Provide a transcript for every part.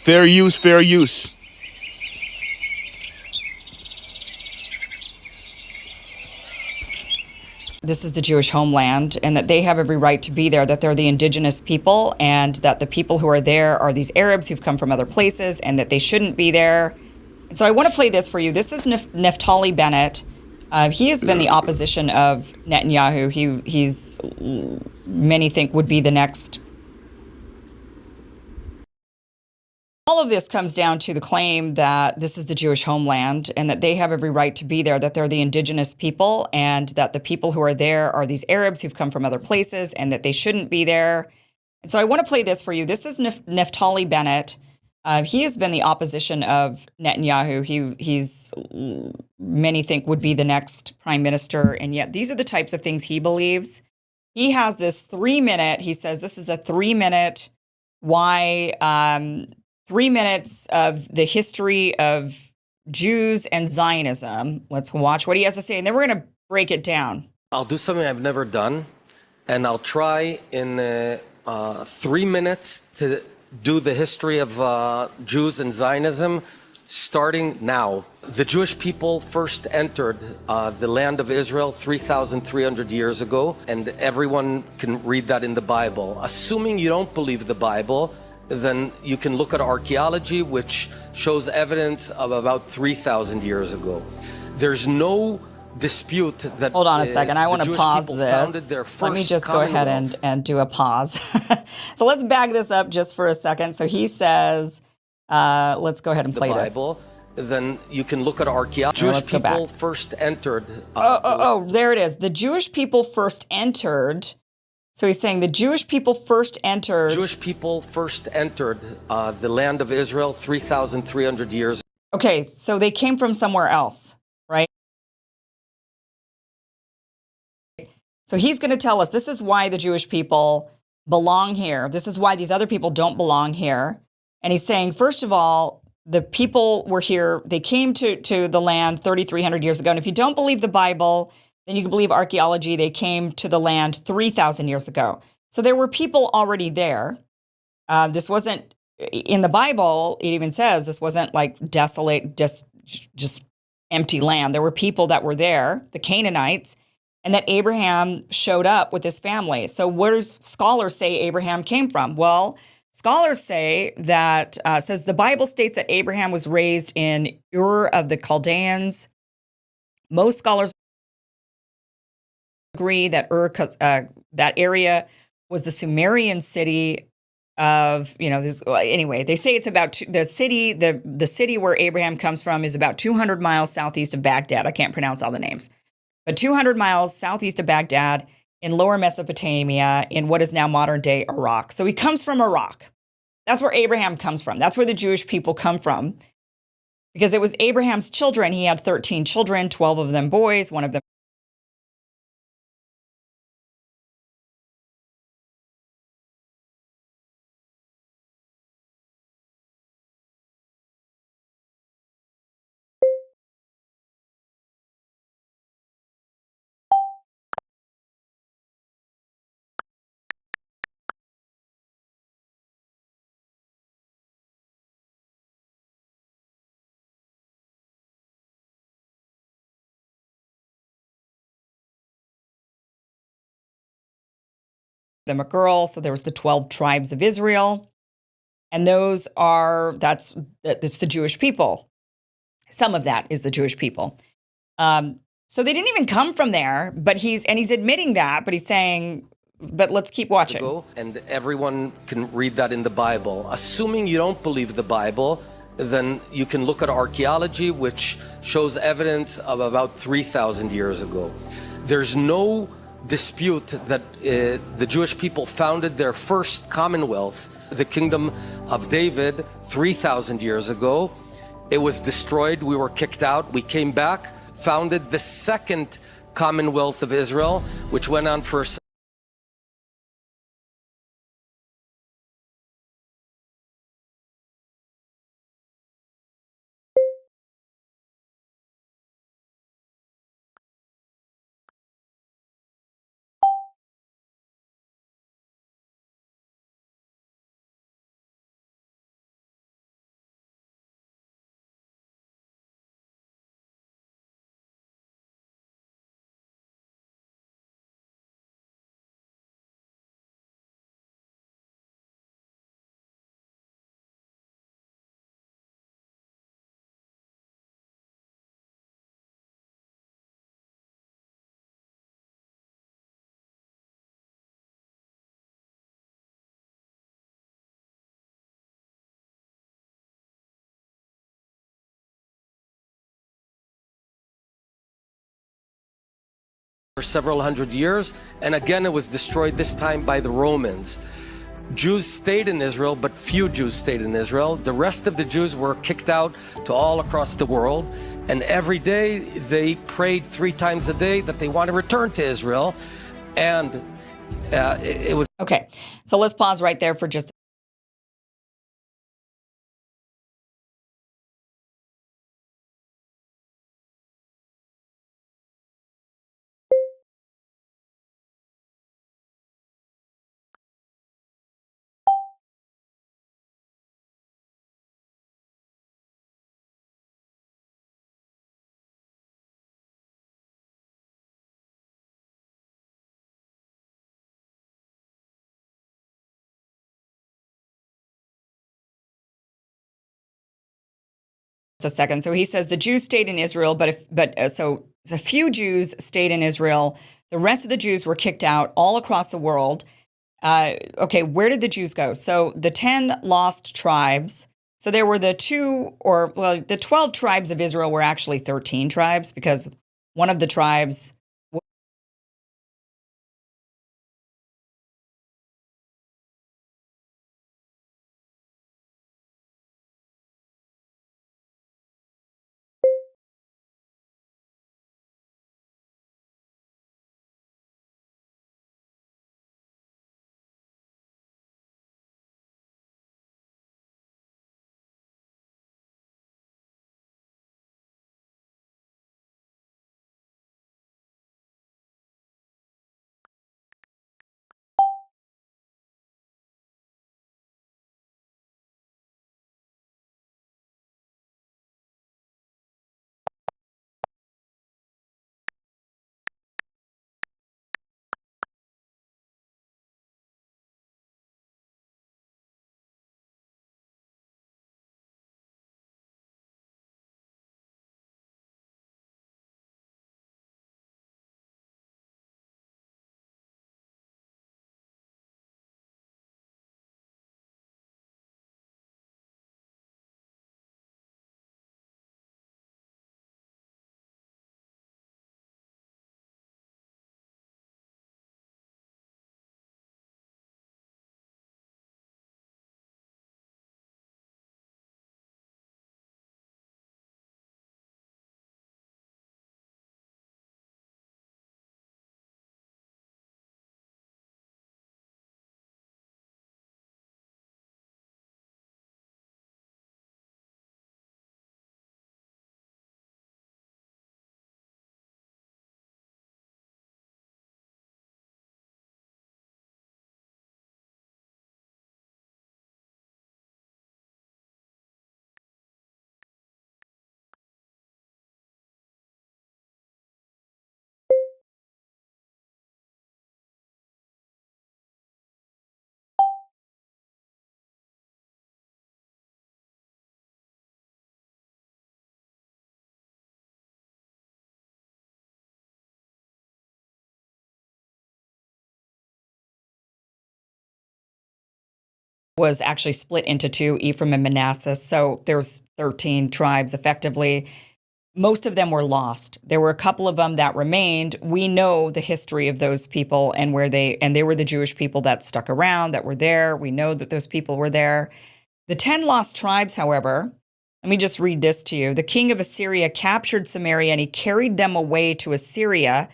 Fair use, fair use. This is the Jewish homeland and that they have every right to be there, that they're the indigenous people, and that the people who are there are these Arabs who've come from other places and that they shouldn't be there. And so I want to play this for you. This is Naftali Bennett. He has been the opposition of Netanyahu. He's many think would be the next. All of this comes down to the claim that this is the Jewish homeland and that they have every right to be there, that they're the indigenous people, and that the people who are there are these Arabs who've come from other places and that they shouldn't be there. And so I want to play this for you. This is Naftali Bennett. He has been the opposition of Netanyahu. He's many think would be the next prime minister, and yet these are the types of things he believes. He has this 3-minute. He says this is a 3-minute why 3 minutes of the history of Jews and Zionism. Let's watch what he has to say, and then we're going to break it down. I'll do something I've never done, and I'll try in 3 minutes to do the history of Jews and Zionism, starting now. The Jewish people first entered the land of Israel 3,300 years ago, and everyone can read that in the Bible. Assuming you don't believe the Bible, then you can look at archaeology, which shows evidence of about 3,000 years ago. There's no dispute that. Hold on a second. I want to pause this. Let me just go ahead and do a pause. So let's back this up just for a second. So he says, let's go ahead and play this. Then you can look at archaeology. Jewish people first entered. There it is. The Jewish people first entered. So he's saying the Jewish people first entered. Jewish people first entered the land of Israel 3,300 years. Okay, so they came from somewhere else, right? So he's going to tell us this is why the Jewish people belong here. This is why these other people don't belong here. And he's saying, first of all, the people were here. They came to the land 3,300 years ago. And if you don't believe the Bible, then you can believe archaeology. They came to the land 3,000 years ago. So there were people already there. This wasn't, in the Bible, it even says this wasn't like desolate, just empty land. There were people that were there, the Canaanites, and that Abraham showed up with his family. So where does scholars say Abraham came from? Well, scholars say that, says the Bible states that Abraham was raised in Ur of the Chaldeans. Most scholars agree that that area was the Sumerian city of, anyway, they say it's about the city where Abraham comes from is about 200 miles southeast of Baghdad. I can't pronounce all the names, but 200 miles southeast of Baghdad in lower Mesopotamia in what is now modern day Iraq. So he comes from Iraq. That's where Abraham comes from. That's where the Jewish people come from, because it was Abraham's children. He had 13 children, 12 of them boys, one of them them a girl. So there was the 12 tribes of Israel. And that's the Jewish people. Some of that is the Jewish people. So they didn't even come from there, but he's admitting that, but he's saying, but let's keep watching. And everyone can read that in the Bible. Assuming you don't believe the Bible, then you can look at archaeology, which shows evidence of about 3,000 years ago. There's no dispute that the Jewish people founded their first commonwealth, the Kingdom of David, 3,000 years ago. It was destroyed. We were kicked out. We came back, founded the second Commonwealth of Israel, which went on for for several hundred years, and again it was destroyed, this time by the Romans. Jews stayed in Israel, but few Jews stayed in Israel. The rest of the Jews were kicked out to all across the world, and every day they prayed 3 times a day that they want to return to Israel. And it was Okay, so let's pause right there for just a second. So he says the Jews stayed in Israel, so a few Jews stayed in Israel. The rest of the Jews were kicked out all across the world. Okay, where did the Jews go? So the 10 lost tribes. So there were the 12 tribes of Israel were actually 13 tribes, because one of the tribes was actually split into 2, Ephraim and Manasseh. So there's 13 tribes effectively. Most of them were lost. There were a couple of them that remained. We know the history of those people and they were the Jewish people that stuck around, that were there. We know that those people were there. The 10 lost tribes, however, let me just read this to you. The king of Assyria captured Samaria, and he carried them away to Assyria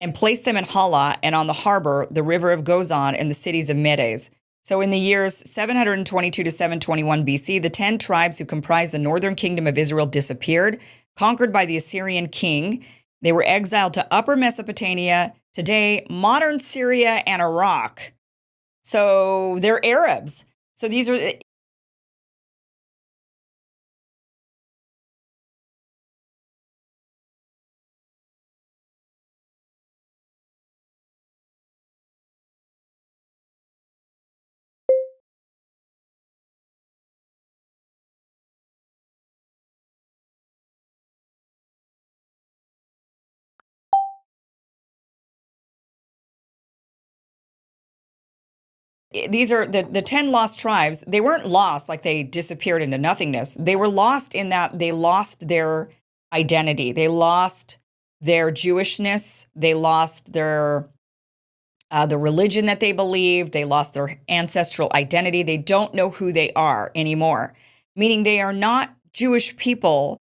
and placed them in Hala and on the harbor, the river of Gozan, and the cities of Medes. So in the years 722 to 721 BC, the 10 tribes who comprised the northern kingdom of Israel disappeared, conquered by the Assyrian king. They were exiled to Upper Mesopotamia, today modern Syria and Iraq. So they're Arabs. So these are the 10 lost tribes. They weren't lost like they disappeared into nothingness. They were lost in that they lost their identity. They lost their Jewishness. They lost their the religion that they believed. They lost their ancestral identity. They don't know who they are anymore, meaning they are not Jewish people.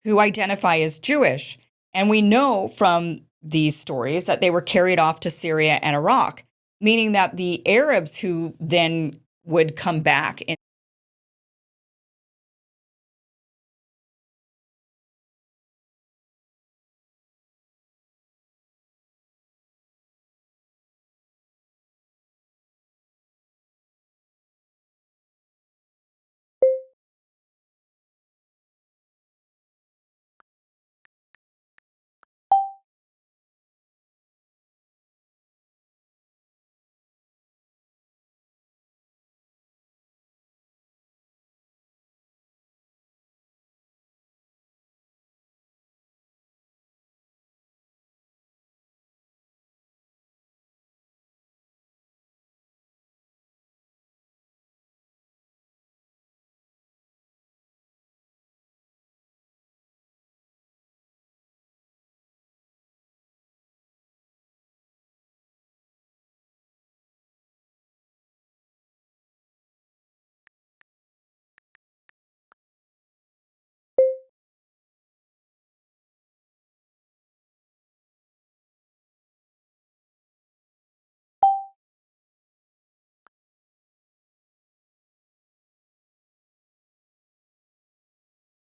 Who identify as Jewish. And we know from these stories that they were carried off to Syria and Iraq, meaning that the Arabs who then would come back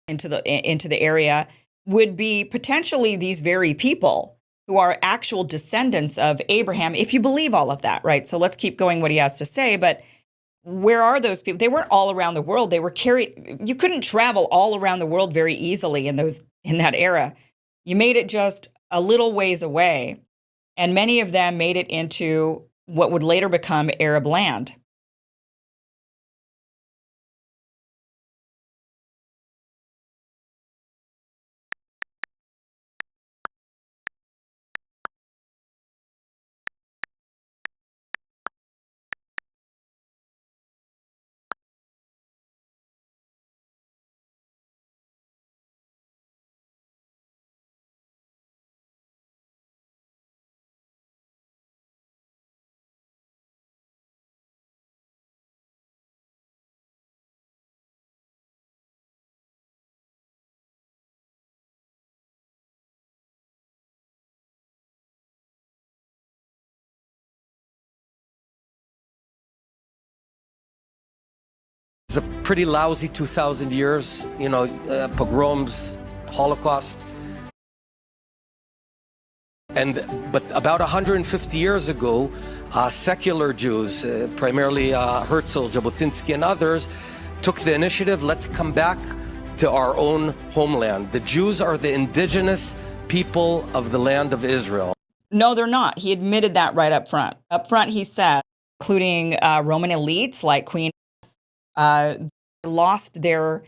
into the area would be potentially these very people who are actual descendants of Abraham, if you believe all of that, right? So let's keep going what he has to say. But where are those people? They weren't all around the world. They were carried. You couldn't travel all around the world very easily in that era. You made it just a little ways away, and many of them made it into what would later become Arab land. It's a pretty lousy 2,000 years, pogroms, Holocaust. But about 150 years ago, secular Jews, primarily Herzl, Jabotinsky, and others, took the initiative. Let's come back to our own homeland. The Jews are the indigenous people of the land of Israel. No, they're not. He admitted that right up front. Up front, he said, including Roman elites like Queen, lost their